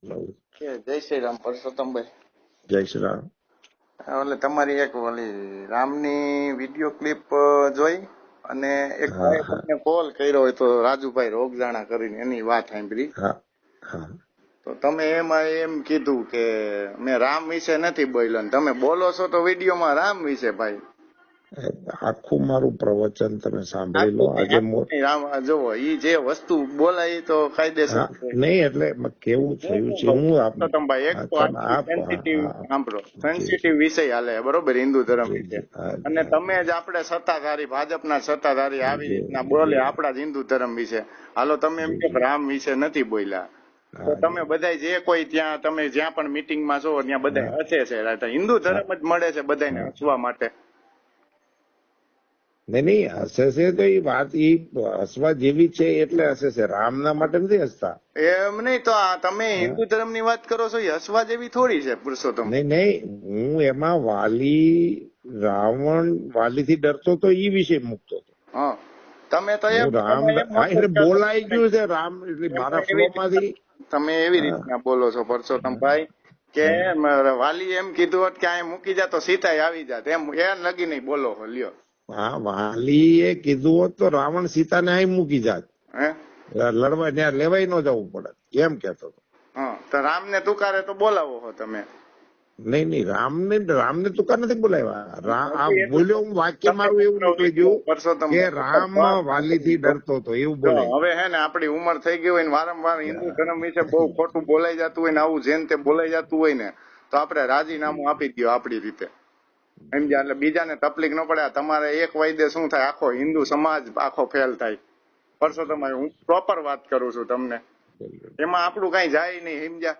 જય શ્રી રામ પરસોત્તમભાઈ. જય શ્રી રામ. એટલે તમારી એક ઓલી રામની વિડીયો ક્લિપ જોઈ અને એક હા ભાઈ હા તમને કોલ કર્યો હોય તો રાજુભાઈ રોગજાણા કરીને એની વાત સાંભળી. હા હા. તો તમે એમાં એમ કીધું કે મેં રામ વિશે નથી બોલ્યો ને તમે બોલો છો તો વિડીયોમાં રામ વિશે ભાઈ. આખું મારું પ્રવચન તમે સાંભળી લો. આખું આખું નહીં, રામ જોવો ઈ જે વસ્તુ બોલાય ઈ તો કાયદેસર હા છે. નહીં એટલે એમાં કેવું હું થયું શું છે, કહું હું છું આપ પરસોત્તમભાઈ, એક તો તમે આટલી આપ સેન્સિટિવ સાંભળો, જી સેન્સિટિવ વિષય હાલે બરોબર હિન્દુ ધર્મ જી વિશે, જી હા અને હા તમે જ આપણે સત્તાધારી ભાજપના સત્તાધારી આવી જી રીતના બોલે જી આપણા જ હિન્દુ ધર્મ વિશે. હાલો તમે એમ જી કે જી રામ વિશે નથી બોલ્યા તો હા તમે જી બધા જે કોઈ ત્યાં તમે જ્યાં પણ મીટિંગમાં છો ત્યાં બધા હા હસે છે. હિન્દુ હા ધર્મ જ મળે છે બધાને હા. હસવા માટે. નહીં નહીં, હસે છે તો એ વાત એ હસવા જેવી છે એટલે હસે છે, રામના માટે નથી હસતા. એમ નહીં તો આ તમે હા હિન્દુ ધર્મની વાત કરો છો એ હસવા જેવી થોડી છે પુરુષોત્તમ. નહીં નહીં, હું એમાં રાવણ વાલીથી ડરતો તો એ વિશે મૂકતો હતો. હા, તમે તો હું રામ એમાં એમ હા મતલબ એટલે કે બોલાઈ ગયું છે રામ એટલે મારા એમાં ફ્લો એવી રીતના માંથી. તમે એવી હા રીતના બોલો છો પરસોત્તમભાઈ કે હા વાલી એમ કીધું હોત કે અહીં મૂકી જા તો સીતાય આવી જાત, એમ એ લગી નહીં બોલો હો, લ્યો. હા, વાલીએ કીધું હોત તો રાવણ સીતાને અહીં મૂકી જાત, હે લડવા ત્યાં લેવાય ન જવું પડે એમ કેતો હતો. હા, તો રામને તુકારે તો બોલાવો હો તમે. નહીં નહીં, રામને તુકાર નથી બોલાવ્યા. આ નથી એટલું બોલ્યો હું વાક્ય તમે મારું એવું બોલો નીકળી ગયું કે પરસોત્તમભાઈ રામ વાલીથી ડરતો હતો એવું જો બોલાઈ હવે હે ને આપણી ઉંમર થઈ ગઈ હોય ને વારંવાર હિન્દુ ધર્મ વિશે બહુ ખોટું બોલાઈ જતું હોય ને આવું જેન તે બોલાઈ જતું હોય ને તો આપણે રાજીનામું આપી દો આપણી રીતે, સમજ્યા? એટલે બીજાને તકલીફ ન પડે. તમારે એક વાયદે શું થાય, આખો હિન્દુ સમાજ આખો ફેલ થાય. પરસોત્તમભાઈ હું પ્રોપર વાત કરું છું તમને, ગયું. એમાં આપણું કઈ જાય નહીં, સમજ્યા?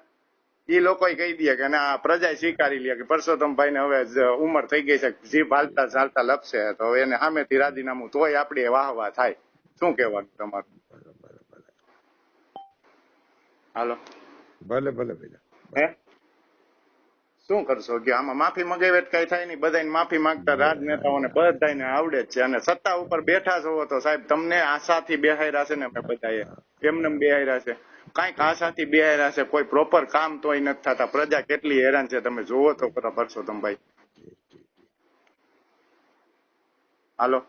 એ લોકો કહી દે કે ના પ્રજા સ્વીકારી લે કે પરસોત્તમભાઈ ને હવે ઉંમર થઈ ગઈ છે, જીભ હાલતા ચાલતા લપસે તો હવે એને સામેથી રાજીનામું તોય આપડી વાહ વાહ થાય. શું કહેવાનું તમારું? હાલો, ભલે ભલે ભલે હે ભલે. શું કરશો કે આમાં માફી મગાવે કઈ થાય નહીં. બધાને માફી માંગતા રાજનેતાઓને બધાને આવડે જ છે, અને સત્તા ઉપર બેઠા છો તો સાહેબ તમને આશાથી બેહાયરા છે ને અમે બધાએ એમને બેહાયરા છે, કાંઈક આશાથી બેહાયરા છે. કોઈ પ્રોપર કામ તોય નથી થતા. પ્રજા કેટલી હેરાન છે તમે જોવો તો ખરા પરસોત્તમભાઈ. હાલો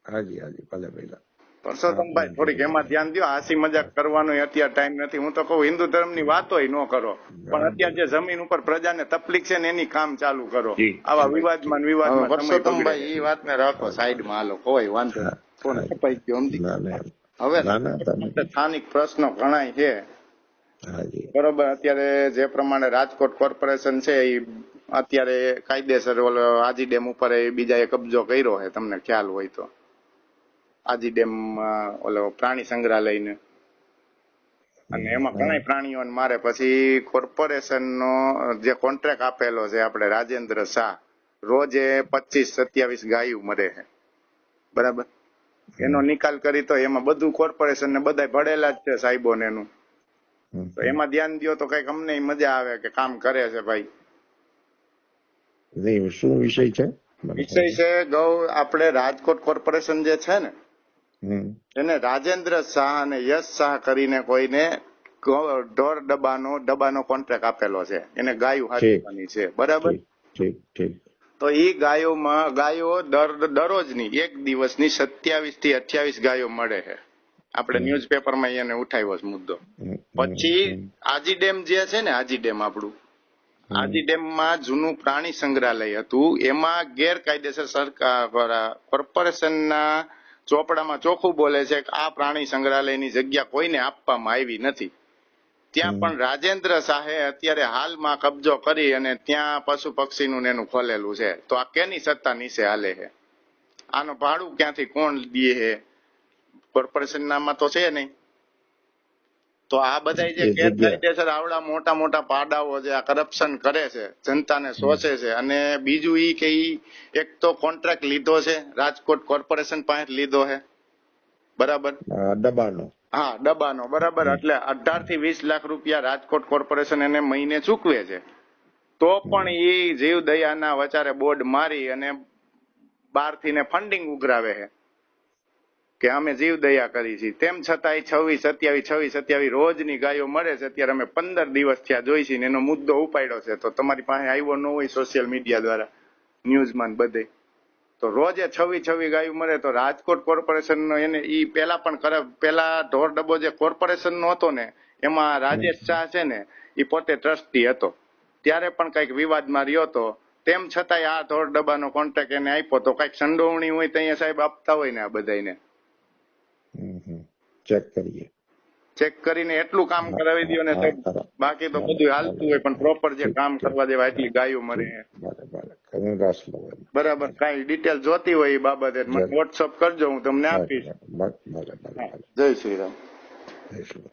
હાજી હાજી ભલે ભલે. પરસોત્તમભાઈ, થોડીક એમાં ધ્યાન દો. હાસી મજાક કરવાનો અત્યારે ટાઈમ નથી. હું તો કહું હિન્દુ ધર્મની વાતોય ન કરો, પણ અત્યારે જે જમીન ઉપર પ્રજાને તકલીફ છે ને એની કામ ચાલુ કરો. આવા વિવાદમાં વિવાદમાં પરસોત્તમભાઈ એ વાતને રાખો સાઈડમાં, હાલો કોઈ વાંધો નહીં. ફોન કપાઈ ગયો સમજી. ના ના હવે ના ના તમે સ્થાનિક પ્રશ્નો ઘણાય છે હાજી બરોબર. અત્યારે જે પ્રમાણે રાજકોટ કોર્પોરેશન છે એ અત્યારે કાયદેસર ઓલો આજી ડેમ ઉપર એ બીજાએ કબજો કર્યો છે, તમને ખ્યાલ હોય તો. આજી ડેમ ઓલો પ્રાણી સંગ્રહાલયને, અને એમાં ઘણા પ્રાણીઓને મારે. પછી કોર્પોરેશન નો જે કોન્ટ્રાક્ટ આપેલો છે આપણે રાજેન્દ્ર શાહ, રોજે 25-27 ગાયું મરે છે, બરાબર. એનો નિકાલ કરી તો એમાં બધું કોર્પોરેશન ને બધા ભળેલા જ છે સાહેબો ને એનું. તો એમાં ધ્યાન દો તો કઈક અમને મજા આવે કે કામ કરે છે ભાઈ. નહીં શું વિષય છે વિષય છે આપણે રાજકોટ કોર્પોરેશન જે છે ને એને રાજેન્દ્ર શાહ અને યશ શાહ કરીને કોઈને ઢોર ડબ્બાનો કોન્ટ્રાક્ટ આપેલો છે. એને ગાયું હાચવવાની છે, બરાબર. ઠીક ઠીક. તો એ ગાયો દરરોજની એક દિવસની 27 થી 28 ગાયો મળે છે. આપણે ન્યૂઝપેપરમાં એને ઉઠાવ્યો છે મુદ્દો. પછી આજી ડેમ જે છે ને, આજી ડેમ આપણું આજી ડેમમાં જૂનું પ્રાણી સંગ્રહાલય હતું, એમાં ગેરકાયદેસર સરકાર કોર્પોરેશનના ચોપડામાં ચોખ્ખું બોલે છે કે આ પ્રાણી સંગ્રહાલયની જગ્યા કોઈને આપવામાં આવી નથી. ત્યાં પણ રાજેન્દ્ર શાહે અત્યારે હાલમાં કબજો કરી અને ત્યાં પશુ પક્ષીનું એનું ખોલેલું છે. તો આ કેની સત્તા નીચે હાલે છે? આનું ભાડું ક્યાંથી કોણ દે છે? કોર્પોરેશન નામાં તો છે નહીં. તો આ બધા જે ગેરકાયદેસર આવડા મોટા મોટા પાડાઓ જે આ કરપ્શન કરે છે, જનતાને શોષે છે, અને બીજું ઈ કે ઈ એક તો કોન્ટ્રાક્ટ લીધો છે રાજકોટ કોર્પોરેશન પાસે લીધો છે, બરાબર. ડબ્બાનો. હા, ડબ્બાનો, બરાબર. એટલે 18 થી 20 લાખ રૂપિયા રાજકોટ કોર્પોરેશન એને મહિને ચૂકવે છે. તો પણ એ જીવદયાના વચારે બોર્ડ મારી અને બહારથી ને ફંડિંગ ઉઘરાવે છે કે અમે જીવ દયા કરી છે, તેમ છતાંય 26-27 રોજની ગાયો મળે છે. અત્યારે અમે 15 દિવસ થયા જોઈ છે ને એનો મુદ્દો ઉપાડ્યો છે, તો તમારી પાસે આવ્યો ન હોય સોશિયલ મીડિયા દ્વારા, ન્યૂઝમાં બધે, તો રોજે 26 ગાયો મળે. તો રાજકોટ કોર્પોરેશનનો એને ઈ પેલા ઢોર ડબ્બો જે કોર્પોરેશનનો હતો ને, એમાં રાજેશ શાહ છે ને, એ પોતે ટ્રસ્ટી હતો, ત્યારે પણ કઈક વિવાદમાં રહ્યો હતો. તેમ છતાંય આ ઢોર ડબ્બાનો કોન્ટ્રાક્ટ એને આપ્યો. તો કઈક સંડોવણી હોય તો અહીંયા સાહેબ આપતા હોય ને આ બધાને. ચેક કરીએ, ચેક કરીને એટલું કામ કરાવી દો ને સાહેબ, બાકી તો બધું હાલતું હોય પણ પ્રોપર જે કામ કરવા દેવા એટલી ગાયો મળે. બરાબર, કઈ ડિટેલ જોતી હોય એ બાબતે મને વોટ્સઅપ કરજો, હું તમને આપીશ. ભલે ભલે ભલે. જય શ્રી રામ. જય શ્રી રામ.